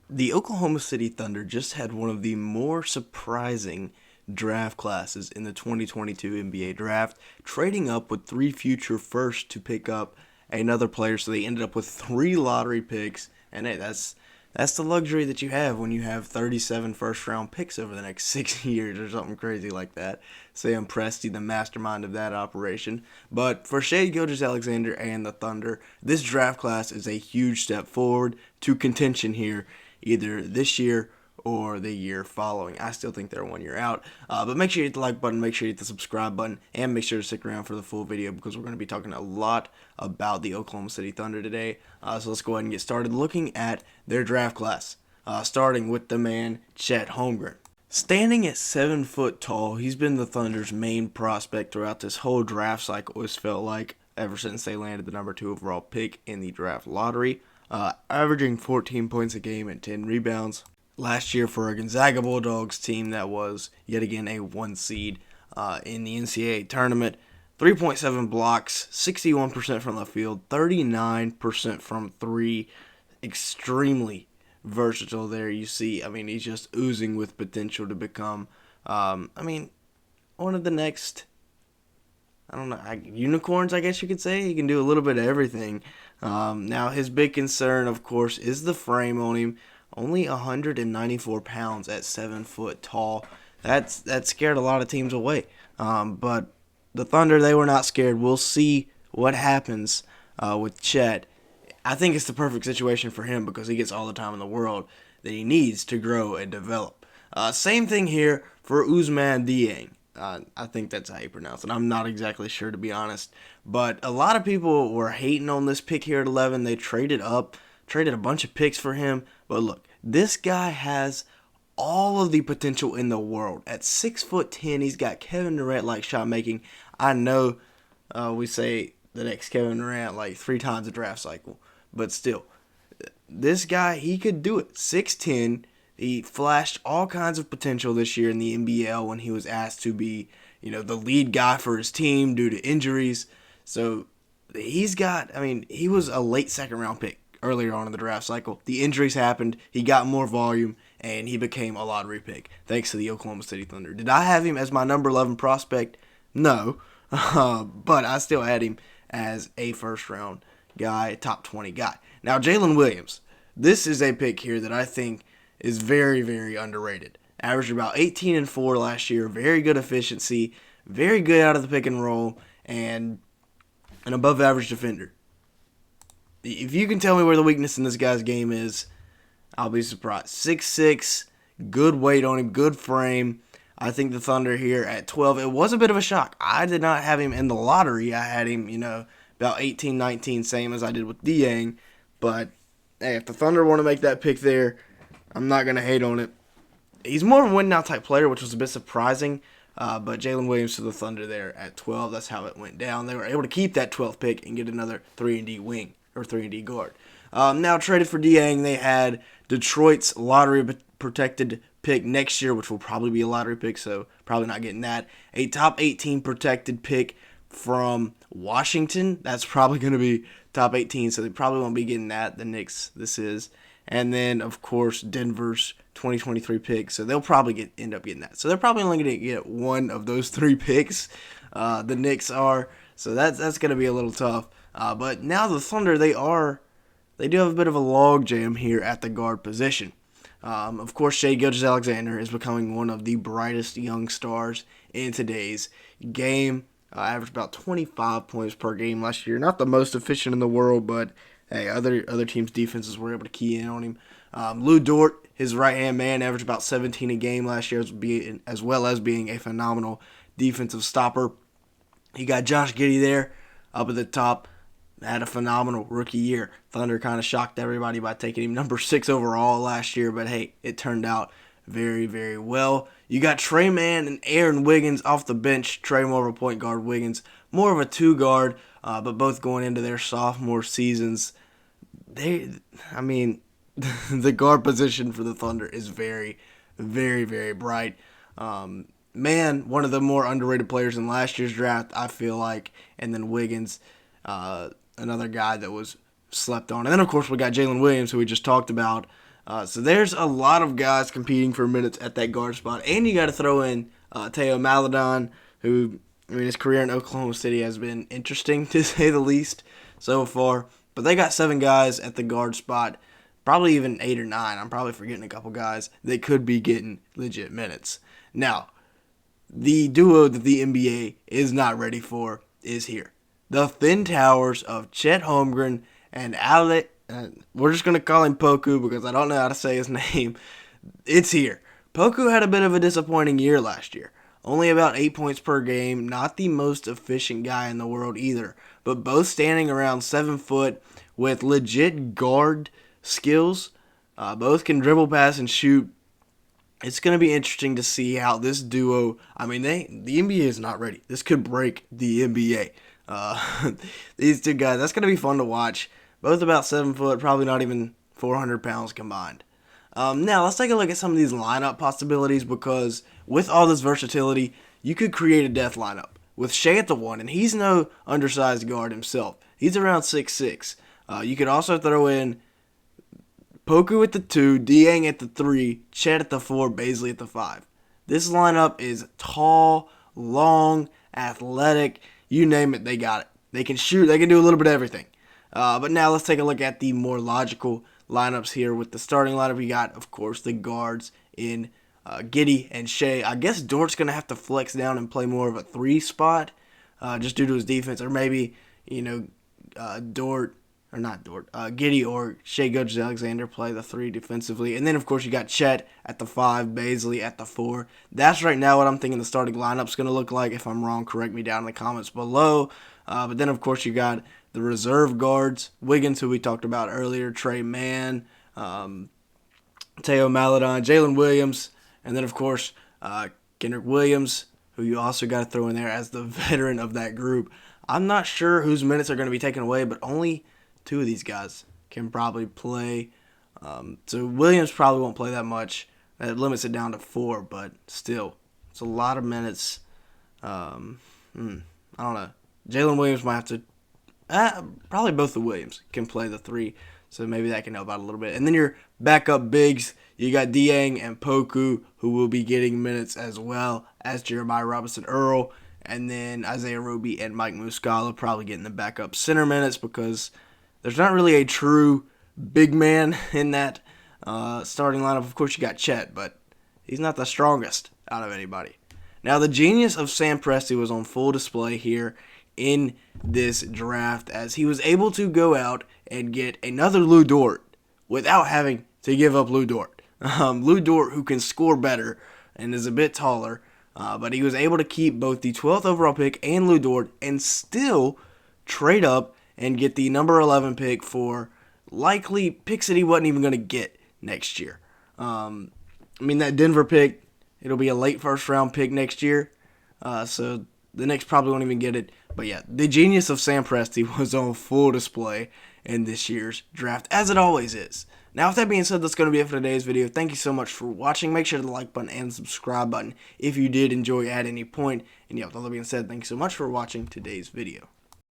The Oklahoma City Thunder just had one of the more surprising draft classes in the 2022 NBA draft, trading up with three future firsts to pick up another player. So they ended up with three lottery picks, and hey, that's the luxury that you have when you have 37 first-round picks over the next 6 years or something crazy like that. Sam Presti, the mastermind of that operation. But for Shai Gilgeous-Alexander and the Thunder, this draft class is a huge step forward to contention here, either this year or the year following. I still think they're 1 year out. But make sure you hit the like button, make sure you hit the subscribe button, and make sure to stick around for the full video because we're going to be talking a lot about the Oklahoma City Thunder today. So let's go ahead and get started looking at their draft class, starting with the man, Chet Holmgren. Standing at 7 foot tall, he's been the Thunder's main prospect throughout this whole draft cycle, it's felt like, ever since they landed the number 2 overall pick in the draft lottery. Averaging 14 points a game and 10 rebounds. Last year for a Gonzaga Bulldogs team that was, yet again, a 1 seed in the NCAA tournament. 3.7 blocks, 61% from the field, 39% from 3. Extremely versatile there. You see, he's just oozing with potential to become, one of the next, unicorns, I guess you could say. He can do a little bit of everything. Now, his big concern, of course, is the frame on him. Only 194 pounds at 7 foot tall. That scared a lot of teams away. But the Thunder, they were not scared. We'll see what happens with Chet. I think it's the perfect situation for him because he gets all the time in the world that he needs to grow and develop. Same thing here for Ousmane Dieng. I think that's how you pronounce it. I'm not exactly sure, to be honest. But a lot of people were hating on this pick here at 11. They traded up, traded a bunch of picks for him. But look, this guy has all of the potential in the world. At 6'10", he's got Kevin Durant-like shot making. I know we say the next Kevin Durant like 3 times a draft cycle. But still, this guy, he could do it. 6'10", he flashed all kinds of potential this year in the NBL when he was asked to be, the lead guy for his team due to injuries. So he's got, he was a late second-round pick earlier on in the draft cycle. The injuries happened, he got more volume, and he became a lottery pick thanks to the Oklahoma City Thunder. Did I have him as my number 11 prospect? No, but I still had him as a first-round guy, top 20 guy. Now, Jalen Williams, this is a pick here that I think is very, very underrated. Averaged about 18 and 4 last year, very good efficiency, very good out of the pick and roll, and an above average defender. If you can tell me where the weakness in this guy's game is, I'll be surprised. 6'6", good weight on him, good frame. I think the Thunder here at 12, it was a bit of a shock. I did not have him in the lottery. I had him, about 18, 19, same as I did with Dieng. But, hey, if the Thunder want to make that pick there, I'm not going to hate on it. He's more of a win-now type player, which was a bit surprising. But Jalen Williams to the Thunder there at 12, that's how it went down. They were able to keep that 12th pick and get another 3-and-D wing, or 3-and-D guard. Now traded for Dieng, they had Detroit's lottery-protected pick next year, which will probably be a lottery pick, so probably not getting that. A top 18 protected pick from Washington. That's probably going to be top 18, so they probably won't be getting that. The Knicks, this is. And then, of course, Denver's 2023 pick, so they'll probably end up getting that. So they're probably only going to get one of those 3 picks. The Knicks are, so that's going to be a little tough. But now the Thunder, they do have a bit of a log jam here at the guard position. Of course, Shai Gilgeous-Alexander is becoming one of the brightest young stars in today's game. Averaged about 25 points per game last year. Not the most efficient in the world, but hey, other teams' defenses were able to key in on him. Lou Dort, his right-hand man, averaged about 17 a game last year, as well as being a phenomenal defensive stopper. You got Josh Giddey there up at the top. Had a phenomenal rookie year. Thunder kind of shocked everybody by taking him number 6 overall last year, but hey, it turned out very, very well. You got Trey Mann and Aaron Wiggins off the bench. Trey more of a point guard, Wiggins more of a 2 guard, but both going into their sophomore seasons. The guard position for the Thunder is very, very, very bright. Mann, one of the more underrated players in last year's draft, I feel like, and then Wiggins, another guy that was slept on. And then, of course, we got Jalen Williams, who we just talked about. So there's a lot of guys competing for minutes at that guard spot, and you got to throw in Teo Maledon, who, I mean, his career in Oklahoma City has been interesting to say the least so far. But they got 7 guys at the guard spot, probably even 8 or 9. I'm probably forgetting a couple guys that could be getting legit minutes. Now, the duo that the NBA is not ready for is here. The thin towers of Chet Holmgren and Alec. We're just going to call him Poku because I don't know how to say his name. It's here. Poku had a bit of a disappointing year last year. Only about 8 points per game. Not the most efficient guy in the world either. But both standing around 7 foot with legit guard skills. Both can dribble, pass, and shoot. It's going to be interesting to see how this duo, I mean, the NBA is not ready. This could break the NBA. These two guys, that's going to be fun to watch. Both about 7 foot, probably not even 400 pounds combined. Now, let's take a look at some of these lineup possibilities because with all this versatility, you could create a death lineup. With Shea at the 1, and he's no undersized guard himself. He's around 6'6". You could also throw in Poku at the 2, Dieng at the 3, Chet at the 4, Bazley at the 5. This lineup is tall, long, athletic, you name it, they got it. They can shoot, they can do a little bit of everything. But now let's take a look at the more logical lineups here. With the starting lineup, we got, of course, the guards in Giddey and Shea. I guess Dort's going to have to flex down and play more of a 3 spot just due to his defense. Or maybe, Giddey or Shea Gilgeous-Alexander play the 3 defensively. And then, of course, you got Chet at the 5, Bazley at the 4. That's right now what I'm thinking the starting lineup's going to look like. If I'm wrong, correct me down in the comments below. But then, of course, you got the reserve guards, Wiggins, who we talked about earlier, Trey Mann, Teo Maledon, Jalen Williams, and then, of course, Kendrick Williams, who you also got to throw in there as the veteran of that group. I'm not sure whose minutes are going to be taken away, but only 2 of these guys can probably play. So Williams probably won't play that much. That limits it down to 4, but still, it's a lot of minutes. I don't know. Jalen Williams might have to. Probably both the Williams can play the 3, so maybe that can help out a little bit. And then your backup bigs, you got Dieng and Poku, who will be getting minutes as well as Jeremiah Robinson-Earl. And then Isaiah Roby and Mike Muscala probably getting the backup center minutes because there's not really a true big man in that starting lineup. Of course, you got Chet, but he's not the strongest out of anybody. Now, the genius of Sam Presti was on full display here in this draft as he was able to go out and get another Lou Dort without having to give up Lou Dort. Lou Dort, who can score better and is a bit taller, but he was able to keep both the 12th overall pick and Lou Dort and still trade up and get the number 11 pick for likely picks that he wasn't even going to get next year. That Denver pick, it'll be a late first-round pick next year, so the Knicks probably won't even get it. But yeah, the genius of Sam Presti was on full display in this year's draft, as it always is. Now, with that being said, that's going to be it for today's video. Thank you so much for watching. Make sure to the like button and subscribe button if you did enjoy at any point. And yeah, with all that being said, thank you so much for watching today's video.